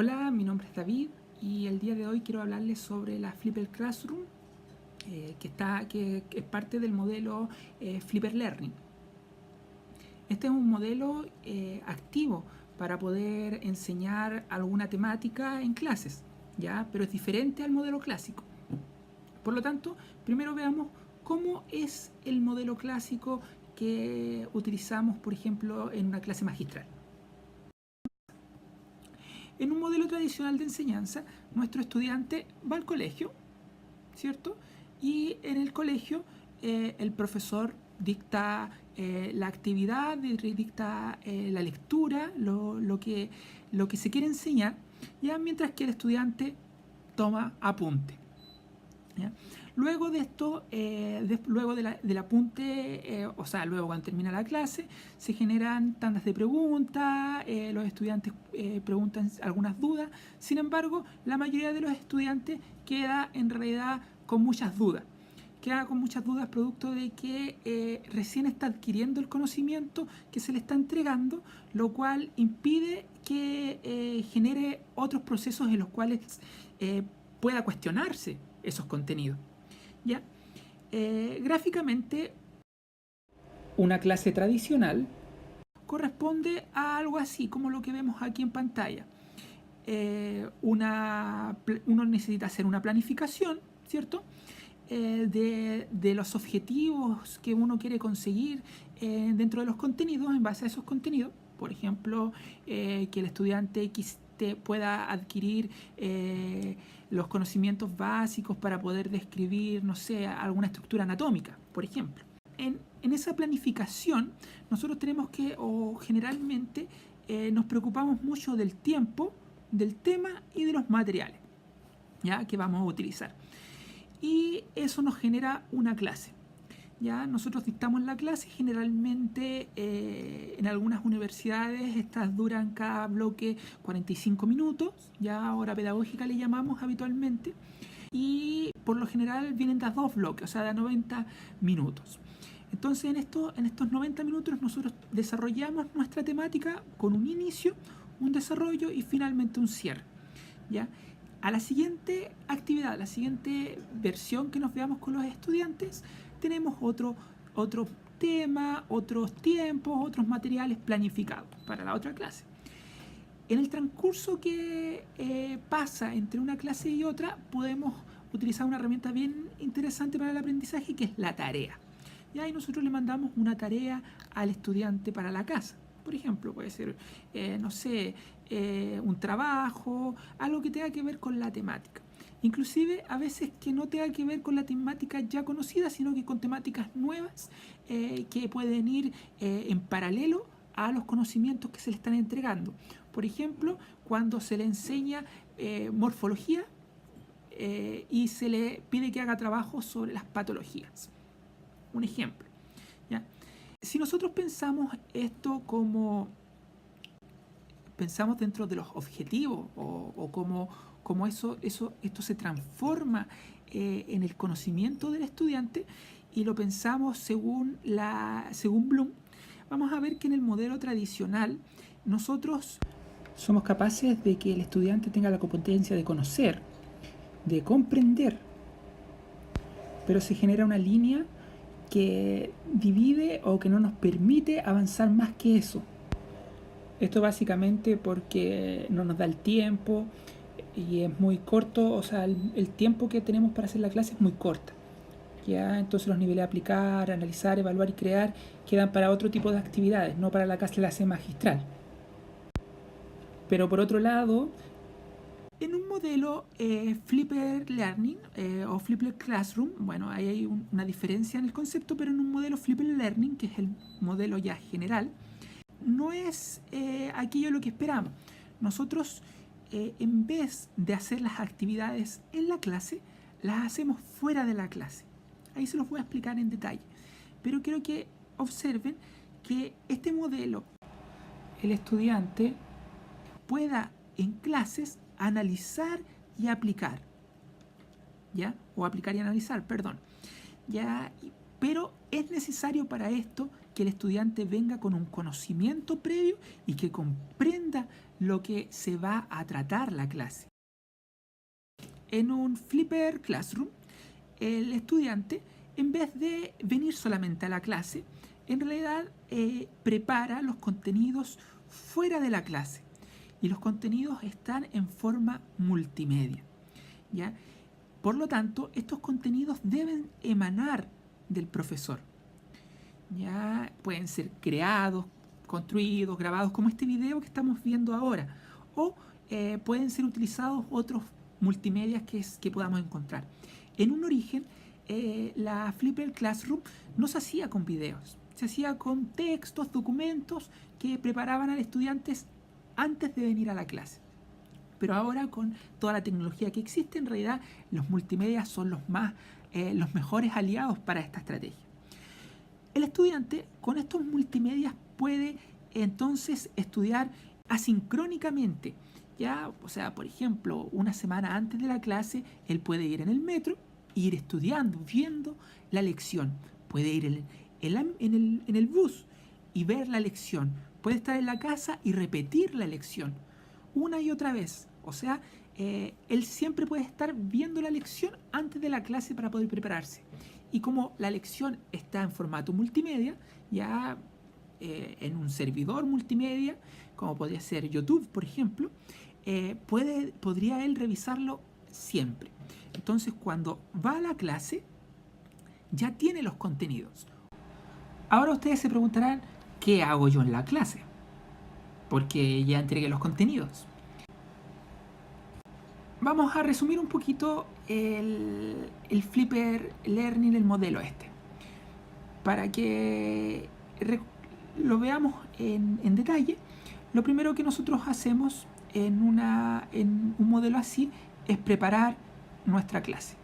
Hola, mi nombre es David y el día de hoy quiero hablarles sobre la Flipped Classroom, que es parte del modelo Flipped Learning. Este es un modelo activo para poder enseñar alguna temática en clases, ¿ya? Pero es diferente al modelo clásico. Por lo tanto, primero veamos cómo es el modelo clásico que utilizamos, por ejemplo, en una clase magistral. En un modelo tradicional de enseñanza, nuestro estudiante va al colegio, ¿cierto? Y en el colegio el profesor dicta la actividad, dicta la lectura, lo que se quiere enseñar, ¿ya? Mientras que el estudiante toma apunte, ¿ya? Luego de esto, luego del apunte, o sea, luego cuando termina la clase, se generan tandas de preguntas, los estudiantes preguntan algunas dudas. Sin embargo, la mayoría de los estudiantes queda en realidad con muchas dudas. Queda con muchas dudas producto de que recién está adquiriendo el conocimiento que se le está entregando, lo cual impide que genere otros procesos en los cuales pueda cuestionarse esos contenidos. ¿Ya? Gráficamente, una clase tradicional corresponde a algo así como lo que vemos aquí en pantalla. Uno necesita hacer una planificación, ¿cierto? De los objetivos que uno quiere conseguir dentro de los contenidos, en base a esos contenidos. Por ejemplo, que el estudiante pueda adquirir los conocimientos básicos para poder describir, no sé, alguna estructura anatómica, por ejemplo. En esa planificación, nosotros tenemos que, o generalmente, nos preocupamos mucho del tiempo, del tema y de los materiales, ¿ya? Que vamos a utilizar. Y eso nos genera una clase. ¿Ya? Nosotros dictamos la clase, generalmente en algunas universidades estas duran cada bloque 45 minutos, ya hora pedagógica le llamamos habitualmente, y por lo general vienen de 2 bloques, o sea, de 90 minutos. Entonces en estos 90 minutos nosotros desarrollamos nuestra temática con un inicio, un desarrollo y finalmente un cierre, ¿ya? A la siguiente actividad, a la siguiente versión que nos veamos con los estudiantes, tenemos otro tema, otros tiempos, otros materiales planificados para la otra clase. En el transcurso que pasa entre una clase y otra, podemos utilizar una herramienta bien interesante para el aprendizaje, que es la tarea. Y ahí nosotros le mandamos una tarea al estudiante para la casa. Por ejemplo, puede ser, no sé, un trabajo, algo que tenga que ver con la temática. Inclusive a veces que no tenga que ver con la temática ya conocida, sino que con temáticas nuevas que pueden ir en paralelo a los conocimientos que se le están entregando. Por ejemplo, cuando se le enseña morfología y se le pide que haga trabajo sobre las patologías. Un ejemplo, ¿ya? Si nosotros pensamos esto como pensamos dentro de los objetivos o como esto se transforma en el conocimiento del estudiante y lo pensamos según Bloom, vamos a ver que en el modelo tradicional nosotros somos capaces de que el estudiante tenga la competencia de conocer, de comprender, pero se genera una línea que divide o que no nos permite avanzar más que eso. Esto básicamente porque no nos da el tiempo y es muy corto, o sea, el tiempo que tenemos para hacer la clase es muy corta. ¿Ya? Entonces los niveles de aplicar, analizar, evaluar y crear quedan para otro tipo de actividades, no para la clase magistral. Pero por otro lado, en un modelo Flipped Learning o Flipped Classroom, bueno, ahí hay una diferencia en el concepto, pero en un modelo Flipped Learning, que es el modelo ya general, no es aquello lo que esperamos. Nosotros, en vez de hacer las actividades en la clase, las hacemos fuera de la clase. Ahí se los voy a explicar en detalle. Pero quiero que observen que este modelo, el estudiante pueda en clases analizar y aplicar, ¿ya? O aplicar y analizar, perdón. ¿Ya? pero es necesario para esto que el estudiante venga con un conocimiento previo y que comprenda lo que se va a tratar la clase. En un Flipper Classroom, el estudiante, en vez de venir solamente a la clase, en realidad prepara los contenidos fuera de la clase. Y los contenidos están en forma multimedia, ¿ya? Por lo tanto, estos contenidos deben emanar del profesor. Ya pueden ser creados, construidos, grabados, como este video que estamos viendo ahora. O pueden ser utilizados otros multimedias que podamos encontrar. En un origen, la Flipper Classroom no se hacía con videos, se hacía con textos, documentos que preparaban al estudiante antes de venir a la clase. Pero ahora, con toda la tecnología que existe, en realidad los multimedia son los mejores aliados para esta estrategia. El estudiante con estos multimedias puede entonces estudiar asincrónicamente. Ya, o sea, por ejemplo, una semana antes de la clase, él puede ir en el metro e ir estudiando, viendo la lección. Puede ir en el bus y ver la lección. Puede estar en la casa y repetir la lección una y otra vez. O sea, él siempre puede estar viendo la lección antes de la clase para poder prepararse. Y como la lección está en formato multimedia, ya en un servidor multimedia, como podría ser YouTube, por ejemplo, podría él revisarlo siempre. Entonces, cuando va a la clase, ya tiene los contenidos. Ahora ustedes se preguntarán, ¿qué hago yo en la clase? Porque ya entregué los contenidos. Vamos a resumir un poquito el Flipper Learning, el modelo este, para que lo veamos en detalle. Lo primero que nosotros hacemos en un modelo así es preparar nuestra clase.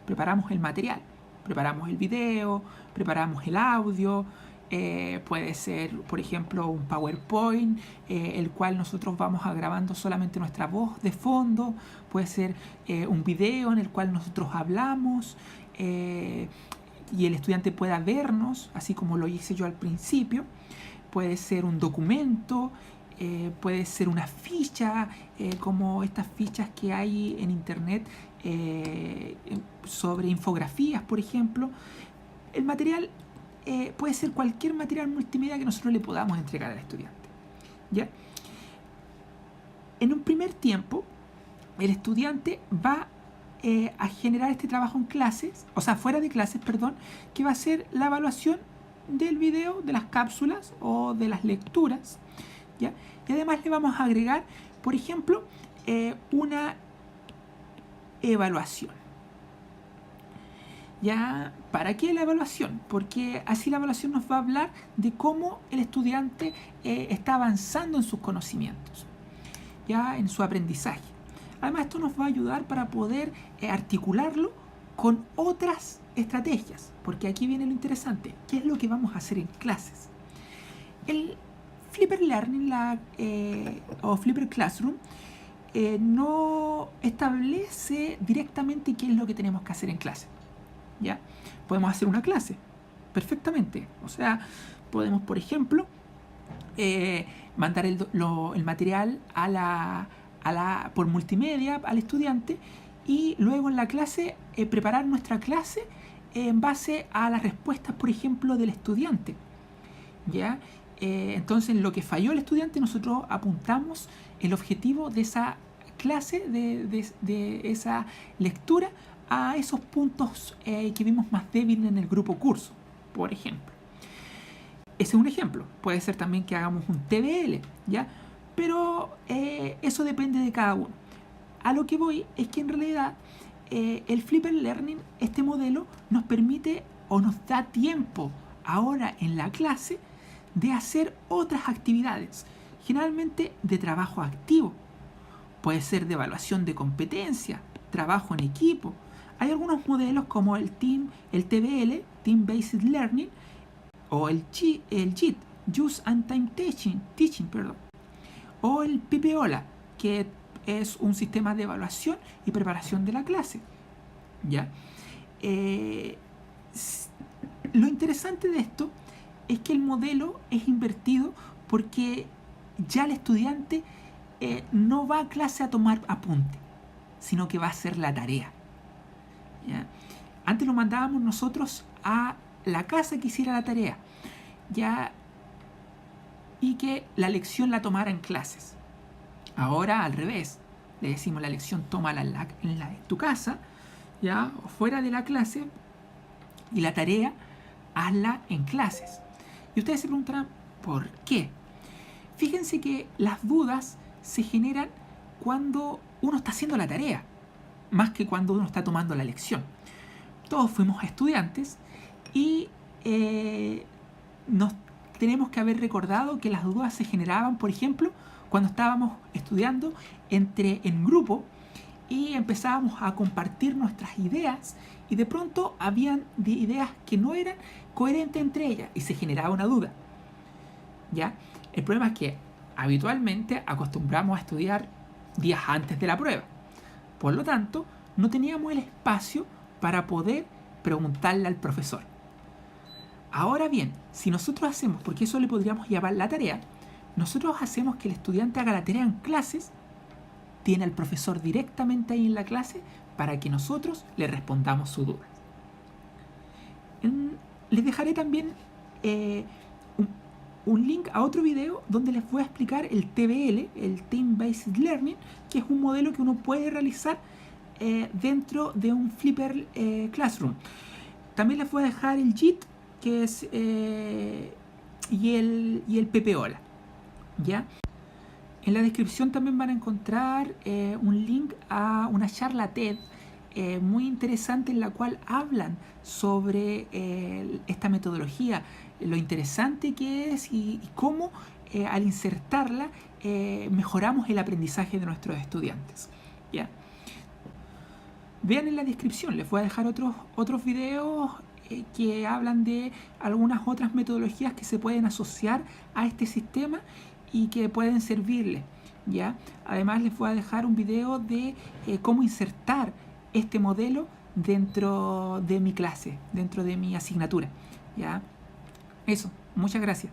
Preparamos el material, preparamos el video, preparamos el audio. Puede ser, por ejemplo, un PowerPoint, el cual nosotros vamos grabando solamente nuestra voz de fondo. Puede ser un video en el cual nosotros hablamos y el estudiante pueda vernos, así como lo hice yo al principio. Puede ser un documento, puede ser una ficha, como estas fichas que hay en internet sobre infografías, por ejemplo. El material puede ser cualquier material multimedia que nosotros le podamos entregar al estudiante, ¿ya? En un primer tiempo, el estudiante va a generar este trabajo en clases, o sea, fuera de clases, perdón, que va a ser la evaluación del video, de las cápsulas o de las lecturas, ¿ya? Y además le vamos a agregar, por ejemplo, una evaluación. ¿Ya? ¿Para qué la evaluación? Porque así la evaluación nos va a hablar de cómo el estudiante está avanzando en sus conocimientos, ya en su aprendizaje. Además, esto nos va a ayudar para poder articularlo con otras estrategias, porque aquí viene lo interesante. ¿Qué es lo que vamos a hacer en clases? El Flipper Learning o Flipper Classroom no establece directamente qué es lo que tenemos que hacer en clase. ¿Ya? Podemos hacer una clase perfectamente. O sea, podemos, por ejemplo, mandar el material por multimedia al estudiante y luego en la clase preparar nuestra clase en base a las respuestas, por ejemplo, del estudiante. ¿Ya? Entonces, en lo que falló el estudiante, nosotros apuntamos el objetivo de esa clase, de esa lectura, a esos puntos que vimos más débiles en el grupo curso, por ejemplo. Ese es un ejemplo. Puede ser también que hagamos un TBL, ¿ya? Pero eso depende de cada uno. A lo que voy es que en realidad el Flipper Learning, este modelo, nos permite o nos da tiempo ahora en la clase de hacer otras actividades, generalmente de trabajo activo. Puede ser de evaluación de competencia, trabajo en equipo. Hay algunos modelos como el TBL, Team Based Learning, o el JIT, Use and Time Teaching, o el PPOLA, que es un sistema de evaluación y preparación de la clase, ¿ya? Lo interesante de esto es que el modelo es invertido porque ya el estudiante no va a clase a tomar apunte, sino que va a hacer la tarea. ¿Ya? Antes lo mandábamos nosotros a la casa que hiciera la tarea, ¿ya? Y que la lección la tomara en clases. Ahora al revés, le decimos la lección tómala en tu casa, ¿ya? O fuera de la clase, y la tarea hazla en clases. Y ustedes se preguntarán, ¿por qué? Fíjense que las dudas se generan cuando uno está haciendo la tarea, más que cuando uno está tomando la lección. Todos fuimos estudiantes y nos tenemos que haber recordado que las dudas se generaban, por ejemplo, cuando estábamos estudiando en grupo y empezábamos a compartir nuestras ideas y de pronto habían ideas que no eran coherentes entre ellas y se generaba una duda. ¿Ya? El problema es que habitualmente acostumbramos a estudiar días antes de la prueba. Por lo tanto, no teníamos el espacio para poder preguntarle al profesor. Ahora bien, si nosotros hacemos, porque eso le podríamos llamar la tarea, nosotros hacemos que el estudiante haga la tarea en clases, tiene al profesor directamente ahí en la clase para que nosotros le respondamos su duda. Les dejaré también un link a otro video donde les voy a explicar el TBL, el Team Based Learning, que es un modelo que uno puede realizar dentro de un Flipper Classroom. También les voy a dejar el JIT, que es y el PPOLA, ¿ya? En la descripción también van a encontrar un link a una charla TED muy interesante en la cual hablan sobre esta metodología, lo interesante que es y cómo al insertarla mejoramos el aprendizaje de nuestros estudiantes. ¿Ya? Vean en la descripción, les voy a dejar otros videos que hablan de algunas otras metodologías que se pueden asociar a este sistema y que pueden servirles. ¿Ya? Además les voy a dejar un video de cómo insertar este modelo dentro de mi clase, dentro de mi asignatura. ¿Ya? Eso, muchas gracias.